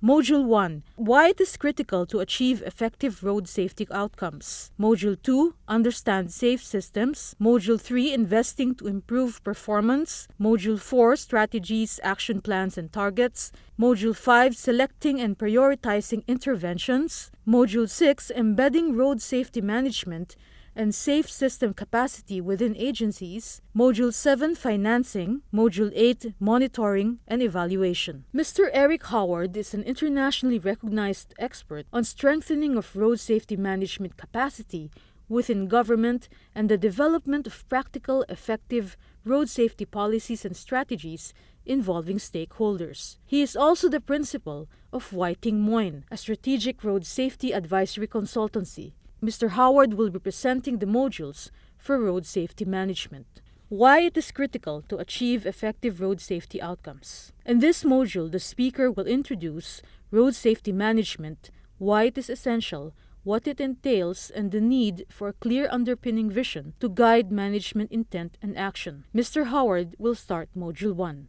Module 1. Why it is critical to achieve effective road safety outcomes. Module 2. Understand safe systems. Module 3. Investing to improve performance. Module 4. Strategies, action plans, and targets. Module 5. Selecting and prioritizing interventions. Module 6. Embedding road safety management and safe system capacity within agencies. Module 7, Financing. Module 8, Monitoring and Evaluation. Mr. Eric Howard is an internationally recognized expert on strengthening of road safety management capacity within government and the development of practical, effective road safety policies and strategies involving stakeholders. He is also the principal of Whiting Moyne, a strategic road safety advisory consultancy. Mr. Howard will be presenting the modules for road safety management. Why it is critical to achieve effective road safety outcomes. In this module, the speaker will introduce road safety management, why it is essential, what it entails, and the need for a clear underpinning vision to guide management intent and action. Mr. Howard will start Module 1.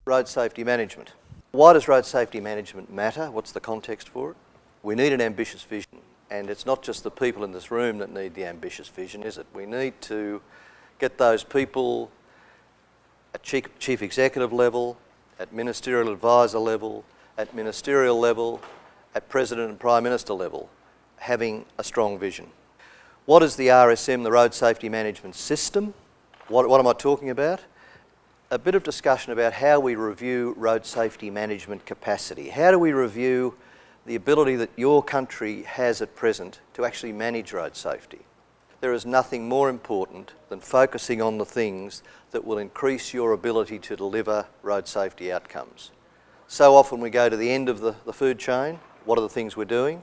Road safety management. Why does road safety management matter? What's the context for it? We need an ambitious vision, and it's not just the people in this room that need the ambitious vision, is it? We need to get those people at chief executive level, at ministerial advisor level, at ministerial level, at president and prime minister level, having a strong vision. What is the RSM, the Road Safety Management System? What am I talking about? A bit of discussion about how we review road safety management capacity. How do we review the ability that your country has at present to actually manage road safety? There is nothing more important than focusing on the things that will increase your ability to deliver road safety outcomes. So often we go to the end of the food chain. What are the things we're doing?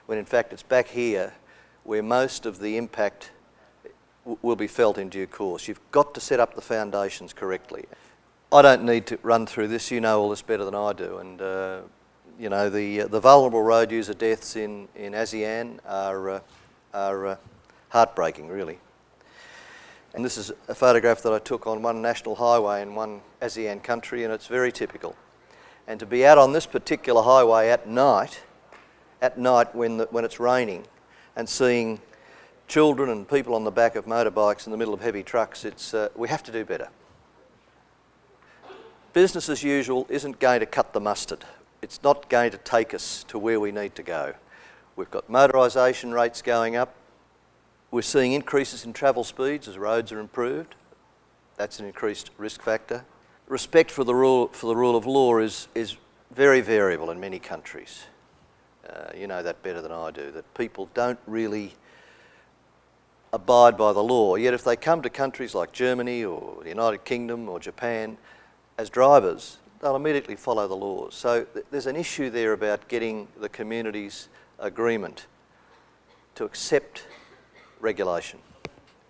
When in fact it's back here where most of the impact will be felt in due course. You've got to set up the foundations correctly. I don't need to run through this, you know all this better than I do, and you know the vulnerable road user deaths in ASEAN are heartbreaking, really. And this is a photograph that I took on one national highway in one ASEAN country, and it's very typical. And to be out on this particular highway at night when it's raining, and seeing children and people on the back of motorbikes in the middle of heavy trucks, we have to do better. Business as usual isn't going to cut the mustard. It's not going to take us to where we need to go. We've got motorisation rates going up. We're seeing increases in travel speeds as roads are improved. That's an increased risk factor. Respect for the rule of law is very variable in many countries. You know that better than I do, that people don't really abide by the law. Yet if they come to countries like Germany or the United Kingdom or Japan as drivers, they'll immediately follow the laws. So there's an issue there about getting the community's agreement to accept regulation.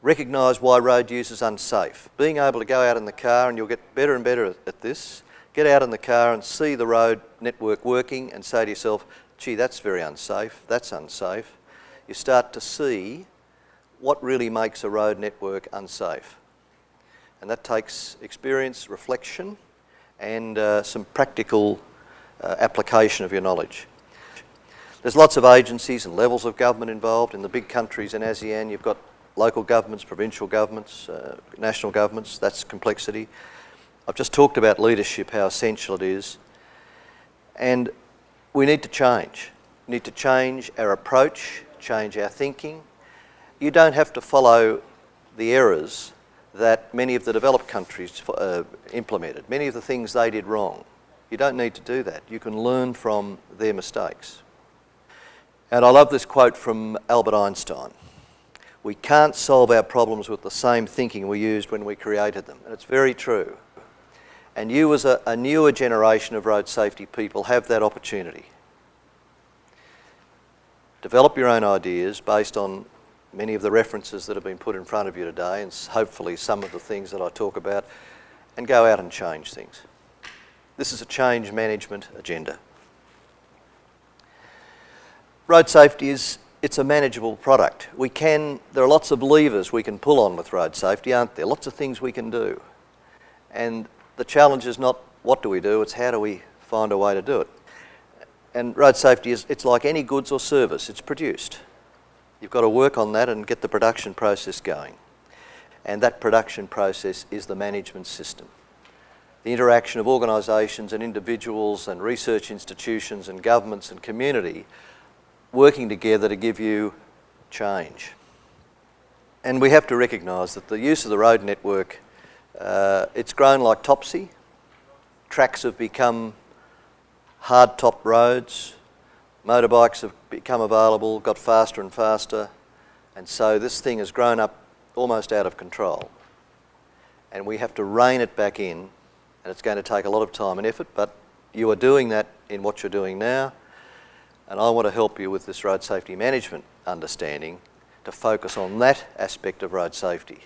Recognise why road use is unsafe. Being able to go out in the car, and you'll get better and better at this, get out in the car and see the road network working and say to yourself, gee, that's very unsafe, that's unsafe. You start to see what really makes a road network unsafe. And that takes experience, reflection, and some practical application of your knowledge. There's lots of agencies and levels of government involved. In the big countries in ASEAN, you've got local governments, provincial governments, national governments. That's complexity. I've just talked about leadership, how essential it is. And we need to change. We need to change our approach, change our thinking. You don't have to follow the errors that many of the developed countries implemented, many of the things they did wrong. You don't need to do that. You can learn from their mistakes. And I love this quote from Albert Einstein. We can't solve our problems with the same thinking we used when we created them. And it's very true. And you as a newer generation of road safety people have that opportunity. Develop your own ideas based on many of the references that have been put in front of you today, and hopefully some of the things that I talk about, and go out and change things. This is a change management agenda. Road safety it's a manageable product. There are lots of levers we can pull on with road safety, aren't there? Lots of things we can do. And the challenge is not what do we do, it's how do we find a way to do it. And road safety it's like any goods or service, it's produced. You've got to work on that and get the production process going. And that production process is the management system. The interaction of organisations and individuals and research institutions and governments and community working together to give you change. And we have to recognise that the use of the road network, it's grown like topsy. Tracks have become hard-top roads. Motorbikes have become available, got faster and faster. And so this thing has grown up almost out of control. And we have to rein it back in, and it's going to take a lot of time and effort, but you are doing that in what you're doing now. And I want to help you with this road safety management understanding to focus on that aspect of road safety.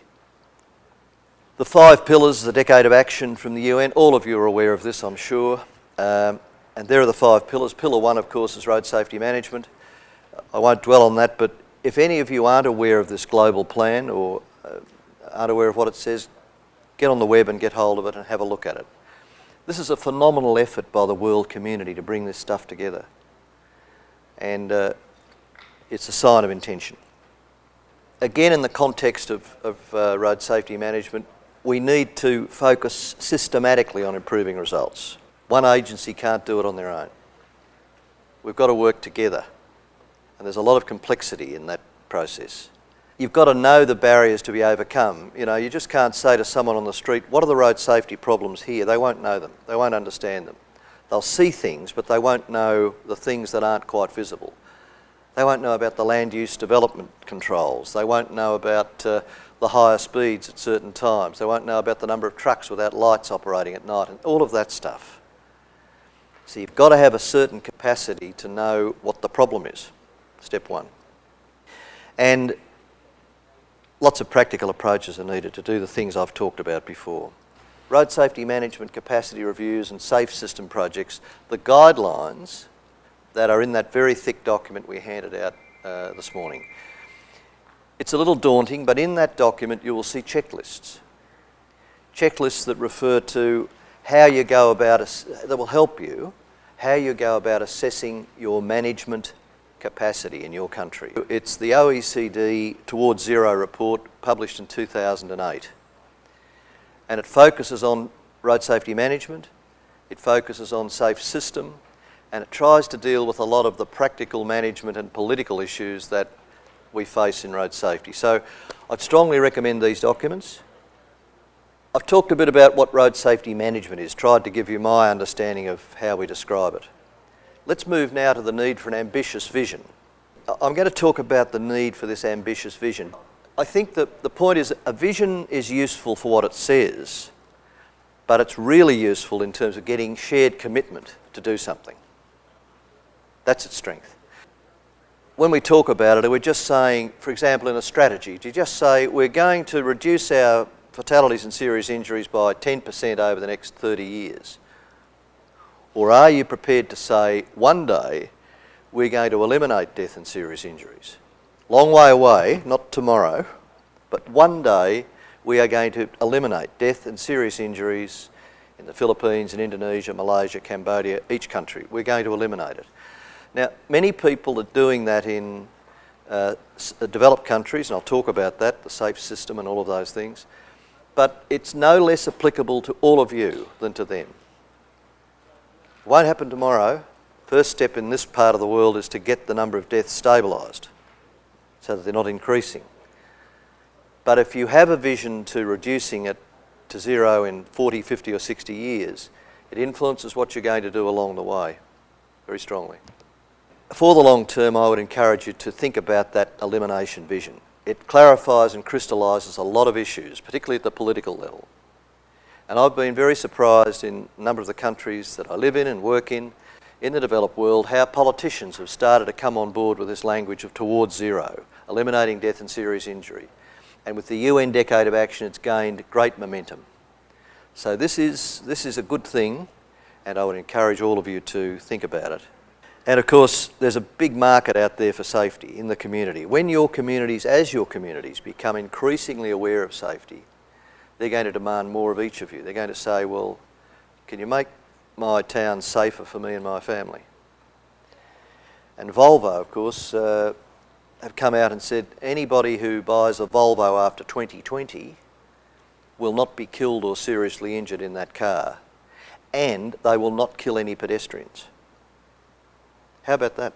The 5 pillars, the decade of action from the UN, all of you are aware of this, I'm sure. And there are the 5 pillars. Pillar 1, of course, is road safety management. I won't dwell on that, but if any of you aren't aware of this global plan or aren't aware of what it says, get on the web and get hold of it and have a look at it. This is a phenomenal effort by the world community to bring this stuff together. And it's a sign of intention. Again, in the context of road safety management, we need to focus systematically on improving results. One agency can't do it on their own. We've got to work together. And there's a lot of complexity in that process. You've got to know the barriers to be overcome. You know, you just can't say to someone on the street, what are the road safety problems here? They won't know them. They won't understand them. They'll see things, but they won't know the things that aren't quite visible. They won't know about the land use development controls. They won't know about the higher speeds at certain times. They won't know about the number of trucks without lights operating at night and all of that stuff. So you've got to have a certain capacity to know what the problem is, step 1. And lots of practical approaches are needed to do the things I've talked about before. Road safety management, capacity reviews and safe system projects, the guidelines that are in that very thick document we handed out this morning. It's a little daunting, but in that document you will see checklists. Checklists that refer to how you go about, that will help you, how you go about assessing your management capacity in your country. It's the OECD Towards Zero report published in 2008. And it focuses on road safety management, it focuses on safe system, and it tries to deal with a lot of the practical management and political issues that we face in road safety. So I'd strongly recommend these documents. I've talked a bit about what road safety management is, tried to give you my understanding of how we describe it. Let's move now to the need for an ambitious vision. I'm going to talk about the need for this ambitious vision. I think that the point is a vision is useful for what it says, but it's really useful in terms of getting shared commitment to do something. That's its strength. When we talk about it, we're just saying, for example, in a strategy, do you just say we're going to reduce our fatalities and serious injuries by 10% over the next 30 years? Or are you prepared to say, one day, we're going to eliminate death and serious injuries? Long way away, not tomorrow, but one day we are going to eliminate death and serious injuries in the Philippines, in Indonesia, Malaysia, Cambodia, each country. We're going to eliminate it. Now, many people are doing that in developed countries, and I'll talk about that, the safe system and all of those things, but it's no less applicable to all of you than to them. It won't happen tomorrow. First step in this part of the world is to get the number of deaths stabilised so that they're not increasing. But if you have a vision to reducing it to zero in 40, 50 or 60 years, it influences what you're going to do along the way very strongly. For the long term, I would encourage you to think about that elimination vision. It clarifies and crystallises a lot of issues, particularly at the political level. And I've been very surprised in a number of the countries that I live in and work in the developed world, how politicians have started to come on board with this language of towards zero, eliminating death and serious injury. And with the UN Decade of Action, it's gained great momentum. So this is a good thing, and I would encourage all of you to think about it. And of course, there's a big market out there for safety in the community. When your communities, as your communities, become increasingly aware of safety, they're going to demand more of each of you. They're going to say, well, Can you make my town safer for me and my family? And Volvo, of course, have come out and said anybody who buys a Volvo after 2020 will not be killed or seriously injured in that car, and they will not kill any pedestrians. How about that?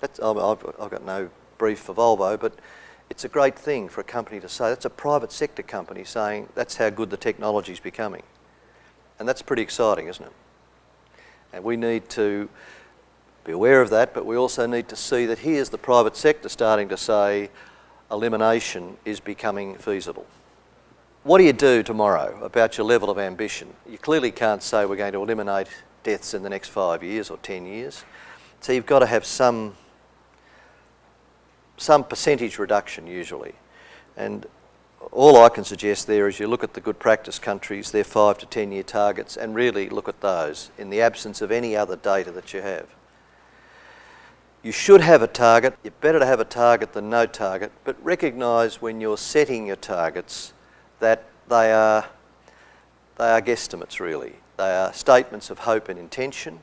I've got no brief for Volvo, but it's a great thing for a company to say. That's a private sector company saying that's how good the technology's becoming. And that's pretty exciting, isn't it? And we need to be aware of that, but we also need to see that here's the private sector starting to say elimination is becoming feasible. What do you do tomorrow about your level of ambition? You clearly can't say we're going to eliminate deaths in the next 5 years or 10 years. So you've got to have some percentage reduction usually. And all I can suggest there is you look at the good practice countries, their 5 to 10 year targets, and really look at those in the absence of any other data that you have. You should have a target. It's better to have a target than no target, but recognise when you're setting your targets that they are guesstimates really. They are statements of hope and intention.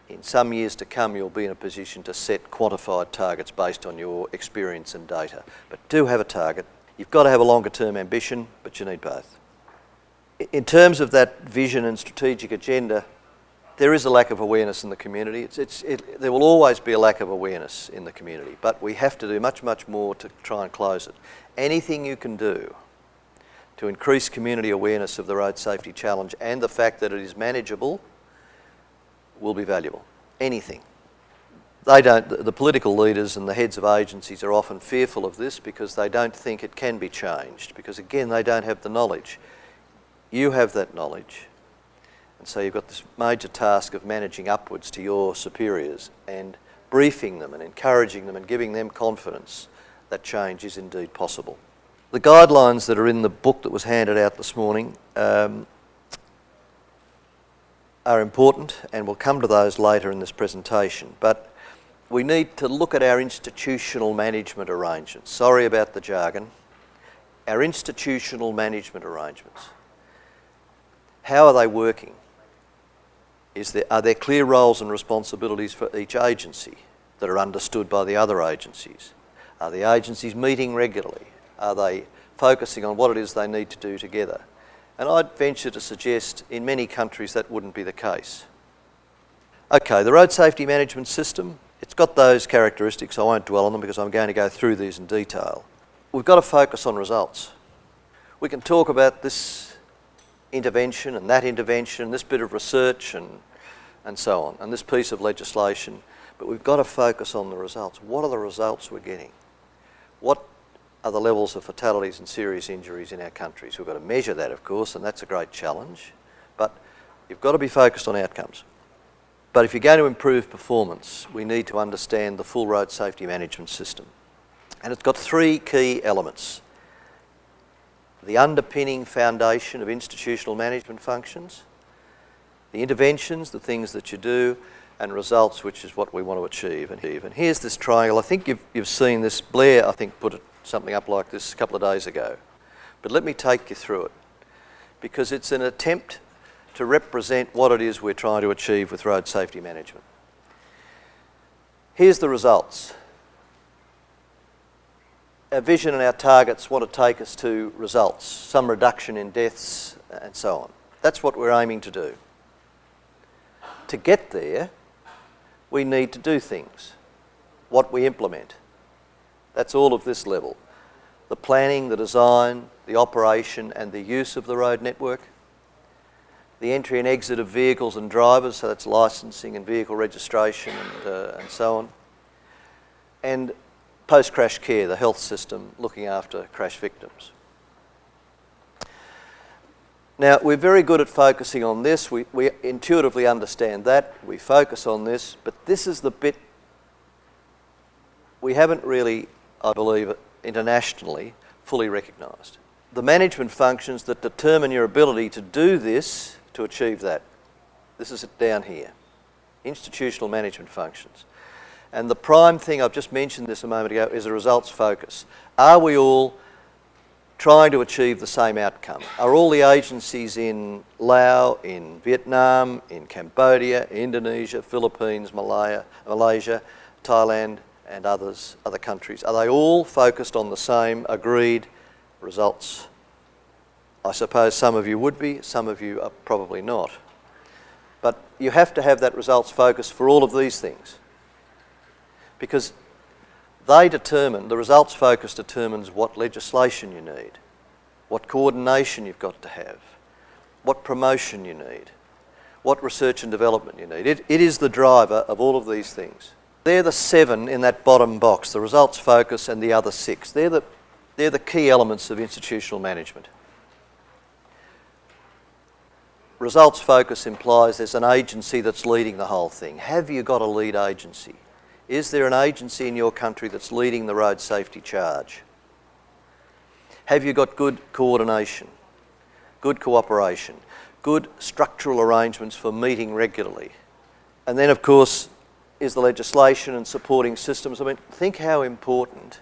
In some years to come you'll be in a position to set quantified targets based on your experience and data. But do have a target. You've got to have a longer term ambition, but you need both. In terms of that vision and strategic agenda, there is a lack of awareness in the community. There will always be a lack of awareness in the community, but we have to do much, much more to try and close it. Anything you can do to increase community awareness of the road safety challenge and the fact that it is manageable will be valuable. Anything. The political leaders and the heads of agencies are often fearful of this because they don't think it can be changed, because again they don't have the knowledge. You have that knowledge, and so you've got this major task of managing upwards to your superiors and briefing them and encouraging them and giving them confidence that change is indeed possible. The guidelines that are in the book that was handed out this morning are important, and we'll come to those later in this presentation, but we need to look at our institutional management arrangements. Sorry about the jargon. Our institutional management arrangements. How are they working? Are there clear roles and responsibilities for each agency that are understood by the other agencies? Are the agencies meeting regularly? Are they focusing on what it is they need to do together? And I'd venture to suggest in many countries that wouldn't be the case. Okay, the road safety management system, it's got those characteristics. I won't dwell on them because I'm going to go through these in detail. We've got to focus on results. We can talk about this intervention and that intervention, this bit of research and so on, and this piece of legislation, but we've got to focus on the results. What are the results we're getting? What are the levels of fatalities and serious injuries in our countries? We've got to measure that, of course, and that's a great challenge, but you've got to be focused on outcomes. But if you're going to improve performance, we need to understand the full road safety management system. And it's got 3 key elements. The underpinning foundation of institutional management functions, the interventions, the things that you do, and results, which is what we want to achieve. And here's this triangle. I think you've seen this. Blair, I think, put something up like this a couple of days ago. But let me take you through it, because it's an attempt to represent what it is we're trying to achieve with road safety management. Here's the results. Our vision and our targets want to take us to results, some reduction in deaths and so on. That's what we're aiming to do. To get there, we need to do things. What we implement. That's all of this level. The planning, the design, the operation and the use of the road network. The entry and exit of vehicles and drivers, so that's licensing and vehicle registration and so on. And post-crash care, the health system looking after crash victims. Now, we're very good at focusing on this. We intuitively understand that. We focus on this, but this is the bit we haven't really, I believe, internationally fully recognised. The management functions that determine your ability to do this, to achieve that. This is it down here. Institutional management functions. And the prime thing, I've just mentioned this a moment ago, is a results focus. Are we all trying to achieve the same outcome? Are all the agencies in Laos, in Vietnam, in Cambodia, Indonesia, Philippines, Malaysia, Thailand and other countries, are they all focused on the same agreed results? I suppose some of you would be, some of you are probably not. But you have to have that results focus for all of these things, because the results focus determines what legislation you need, what coordination you've got to have, what promotion you need, what research and development you need. It is the driver of all of these things. They're the 7 in that bottom box, the results focus and the other 6. They're the key elements of institutional management. Results focus implies there's an agency that's leading the whole thing. Have you got a lead agency? Is there an agency in your country that's leading the road safety charge? Have you got good coordination, good cooperation, good structural arrangements for meeting regularly? And then, of course, is the legislation and supporting systems. I mean, think how important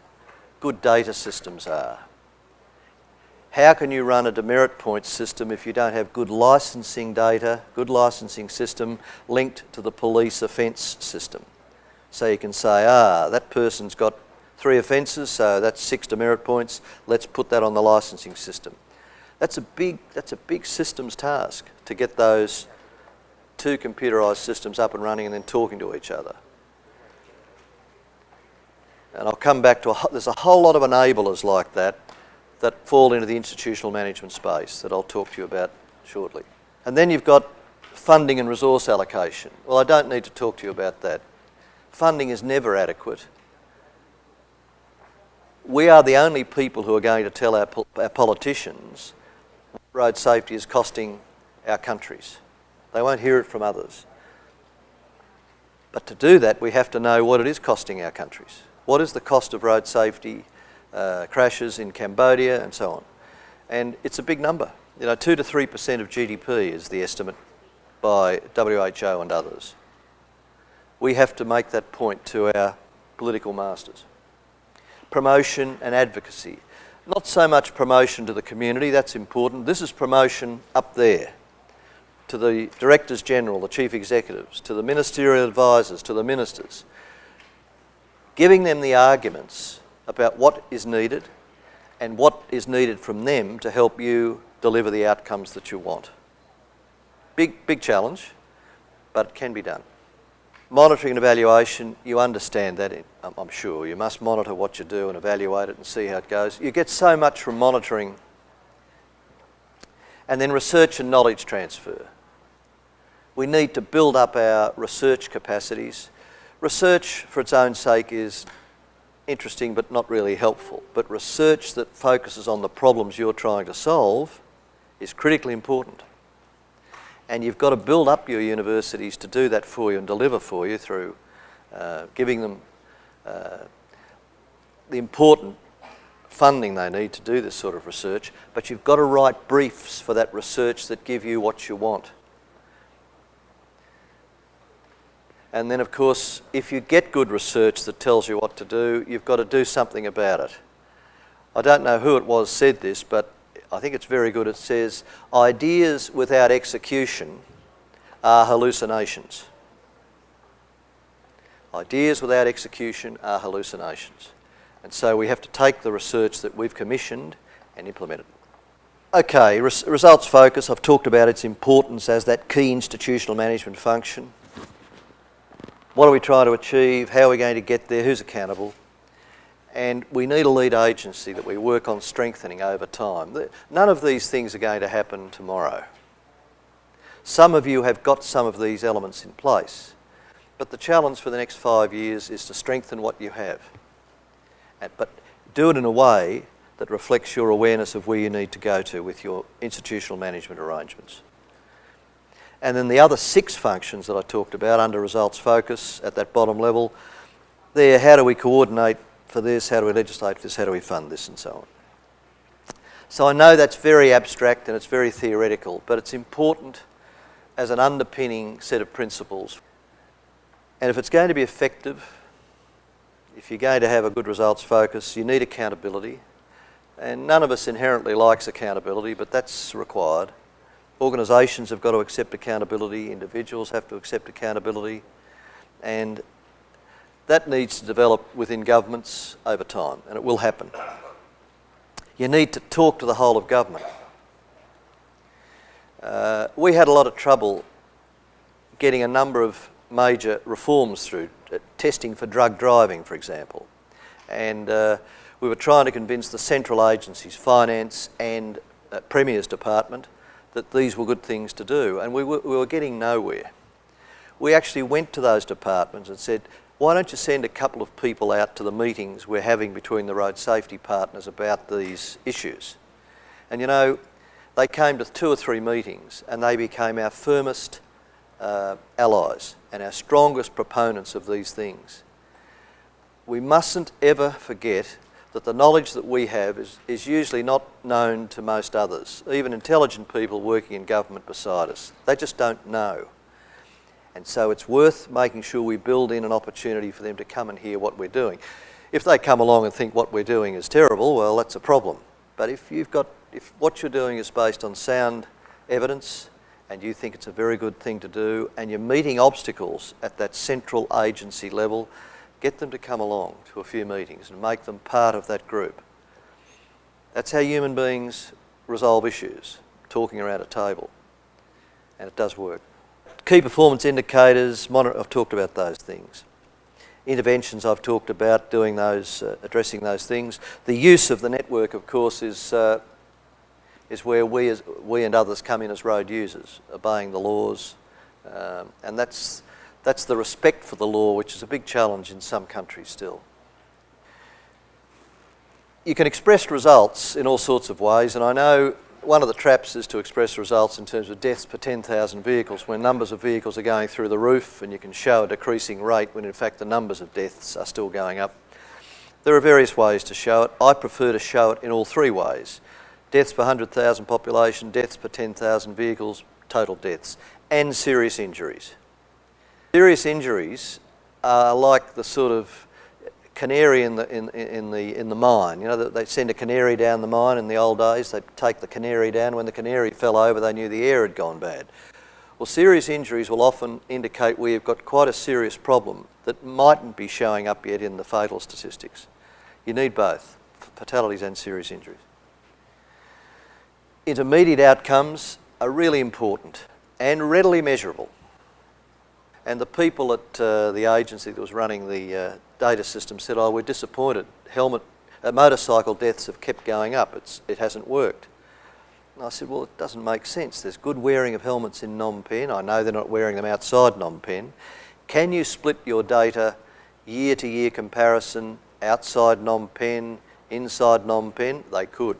good data systems are. How can you run a demerit points system if you don't have good licensing data, good licensing system linked to the police offence system? So you can say, that person's got 3 offences, so that's 6 demerit points. Let's put that on the licensing system. That's a big systems task to get those 2 computerised systems up and running and then talking to each other. And I'll come back to there's a whole lot of enablers like that fall into the institutional management space that I'll talk to you about shortly. And then you've got funding and resource allocation. Well, I don't need to talk to you about that. Funding is never adequate. We are the only people who are going to tell our politicians what road safety is costing our countries. They won't hear it from others. But to do that, we have to know what it is costing our countries. What is the cost of road safety crashes in Cambodia and so on? And it's a big number. 2 to 3% of GDP is the estimate by WHO and others. We have to make that point to our political masters. Promotion and advocacy. Not so much promotion to the community, that's important. This is promotion up there, to the Directors General, the Chief Executives, to the Ministerial Advisors, to the Ministers. Giving them the arguments about what is needed and what is needed from them to help you deliver the outcomes that you want. Big challenge, but it can be done. Monitoring and evaluation, you understand that, I'm sure. You must monitor what you do and evaluate it and see how it goes. You get so much from monitoring. And then research and knowledge transfer. We need to build up our research capacities. Research for its own sake is interesting but not really helpful. But research that focuses on the problems you're trying to solve is critically important. And you've got to build up your universities to do that for you and deliver for you through giving them the important funding they need to do this sort of research. But you've got to write briefs for that research that give you what you want. And then, of course, if you get good research that tells you what to do, you've got to do something about it. I don't know who it was said this, but I think it's very good. It says, ideas without execution are hallucinations. Ideas without execution are hallucinations. And so we have to take the research that we've commissioned and implement it. Okay, results focus. I've talked about its importance as that key institutional management function. What are we trying to achieve? How are we going to get there? Who's accountable? And we need a lead agency that we work on strengthening over time. None of these things are going to happen tomorrow. Some of you have got some of these elements in place, but the challenge for the next 5 years is to strengthen what you have. But do it in a way that reflects your awareness of where you need to go to with your institutional management arrangements. And then the other 6 functions that I talked about under results focus at that bottom level, there, how do we coordinate for this, how do we legislate for this, how do we fund this, and so on. So I know that's very abstract and it's very theoretical, but it's important as an underpinning set of principles. And if it's going to be effective, if you're going to have a good results focus, you need accountability. And none of us inherently likes accountability, but that's required. Organisations have got to accept accountability, individuals have to accept accountability, and that needs to develop within governments over time, and it will happen. You need to talk to the whole of government. We had a lot of trouble getting a number of major reforms through, testing for drug driving, for example. And we were trying to convince the central agencies, Finance and Premier's Department, that these were good things to do, and we were getting nowhere. We actually went to those departments and said, why don't you send a couple of people out to the meetings we're having between the road safety partners about these issues? And you know, they came to 2 or 3 meetings and they became our firmest allies and our strongest proponents of these things. We mustn't ever forget that the knowledge that we have is usually not known to most others, even intelligent people working in government beside us. They just don't know. And so it's worth making sure we build in an opportunity for them to come and hear what we're doing. If they come along and think what we're doing is terrible, well, that's a problem. But if what you're doing is based on sound evidence and you think it's a very good thing to do and you're meeting obstacles at that central agency level, get them to come along to a few meetings and make them part of that group. That's how human beings resolve issues, talking around a table. And it does work. Key performance indicators, I've talked about those things. Interventions, I've talked about doing those, addressing those things. The use of the network, of course, is where we and others come in as road users, obeying the laws, and that's the respect for the law, which is a big challenge in some countries still. You can express results in all sorts of ways, and I know one of the traps is to express results in terms of deaths per 10,000 vehicles, when numbers of vehicles are going through the roof and you can show a decreasing rate when in fact the numbers of deaths are still going up. There are various ways to show it. I prefer to show it in all 3 ways. Deaths per 100,000 population, deaths per 10,000 vehicles, total deaths, and serious injuries. Serious injuries are like the sort of canary in the mine. You know, they send a canary down the mine in the old days. They'd take the canary down. When the canary fell over, they knew the air had gone bad. Well, serious injuries will often indicate we've got quite a serious problem that mightn't be showing up yet in the fatal statistics. You need both, fatalities and serious injuries. Intermediate outcomes are really important and readily measurable. And the people at the agency that was running the data system said, oh, we're disappointed. Motorcycle deaths have kept going up. It hasn't worked. And I said, well, it doesn't make sense. There's good wearing of helmets in Phnom Penh. I know they're not wearing them outside Phnom Penh. Can you split your data year-to-year comparison outside Phnom Penh, inside Phnom Penh? They could.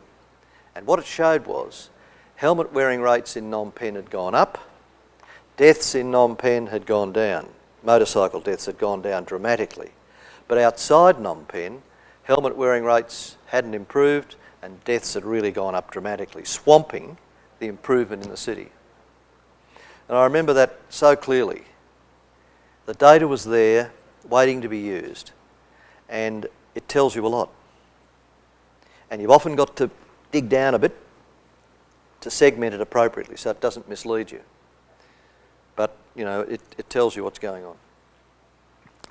And what it showed was helmet wearing rates in Phnom Penh had gone up. Deaths in Phnom Penh had gone down. Motorcycle deaths had gone down dramatically. But outside Phnom Penh, helmet wearing rates hadn't improved and deaths had really gone up dramatically, swamping the improvement in the city. And I remember that so clearly. The data was there, waiting to be used, and it tells you a lot. And you've often got to dig down a bit to segment it appropriately so it doesn't mislead you. But, you know, it tells you what's going on.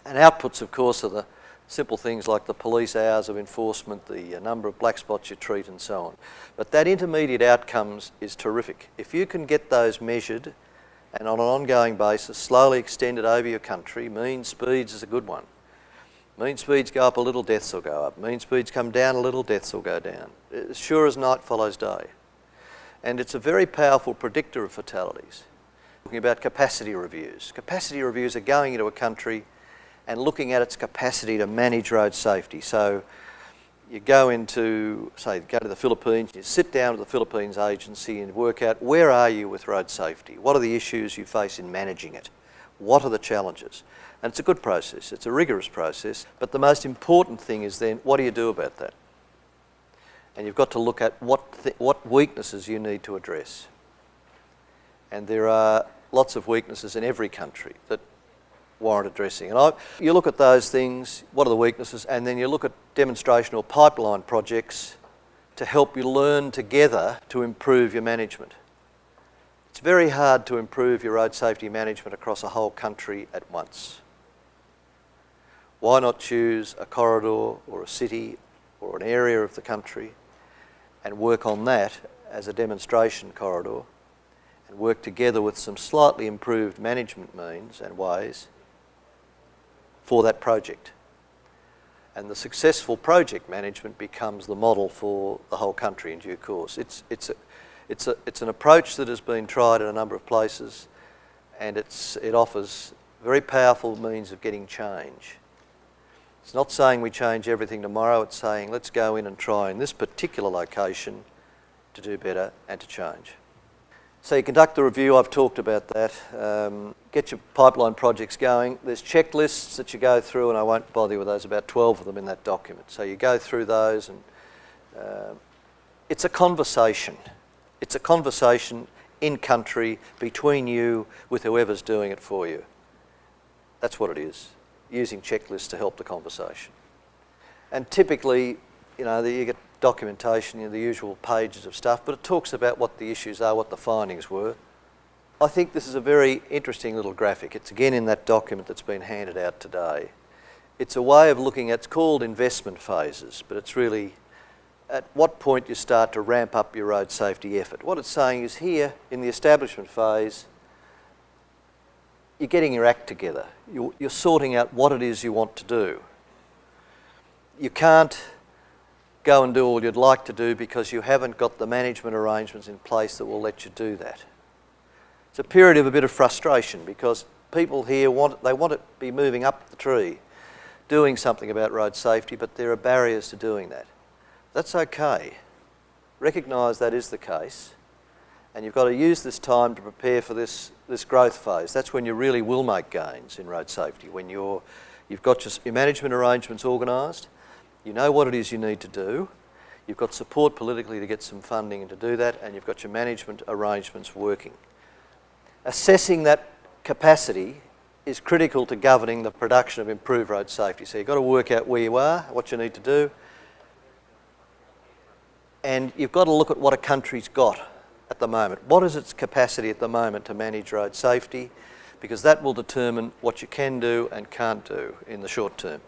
And outputs, of course, are the simple things like the police hours of enforcement, the number of black spots you treat and so on. But that intermediate outcomes is terrific. If you can get those measured and on an ongoing basis, slowly extended over your country, mean speeds is a good one. Mean speeds go up a little, deaths will go up. Mean speeds come down a little, deaths will go down. As sure as night follows day. And it's a very powerful predictor of fatalities. Talking about capacity reviews. Capacity reviews are going into a country and looking at its capacity to manage road safety. So you go to the Philippines, you sit down with the Philippines agency and work out where are you with road safety? What are the issues you face in managing it? What are the challenges? And it's a good process, it's a rigorous process, but the most important thing is then, what do you do about that? And you've got to look at what weaknesses you need to address. And there are lots of weaknesses in every country that warrant addressing. And you look at those things, what are the weaknesses, and then you look at demonstration or pipeline projects to help you learn together to improve your management. It's very hard to improve your road safety management across a whole country at once. Why not choose a corridor or a city or an area of the country and work on that as a demonstration corridor and work together with some slightly improved management means and ways for that project. And the successful project management becomes the model for the whole country in due course. It's an approach that has been tried in a number of places, and it offers very powerful means of getting change. It's not saying we change everything tomorrow, it's saying let's go in and try in this particular location to do better and to change. So you conduct the review, I've talked about that. Get your pipeline projects going. There's checklists that you go through, and I won't bother you with those, about 12 of them in that document. So you go through those, and it's a conversation. It's a conversation in country between you with whoever's doing it for you. That's what it is, using checklists to help the conversation. And typically, you know, you get documentation, you know, the usual pages of stuff, but it talks about what the issues are, what the findings were. I think this is a very interesting little graphic. It's again in that document that's been handed out today. It's a way of looking at, it's called investment phases, but it's really at what point you start to ramp up your road safety effort. What it's saying is here in the establishment phase, you're getting your act together. You're sorting out what it is you want to do. You can't go and do all you'd like to do because you haven't got the management arrangements in place that will let you do that. It's a period of a bit of frustration because people here want to be moving up the tree, doing something about road safety, but there are barriers to doing that. That's okay. Recognise that is the case, and you've got to use this time to prepare for this growth phase. That's when you really will make gains in road safety, when you've got your management arrangements organised, you know what it is you need to do, you've got support politically to get some funding and to do that, and you've got your management arrangements working. Assessing that capacity is critical to governing the production of improved road safety. So you've got to work out where you are, what you need to do, and you've got to look at what a country's got at the moment. What is its capacity at the moment to manage road safety? Because that will determine what you can do and can't do in the short term.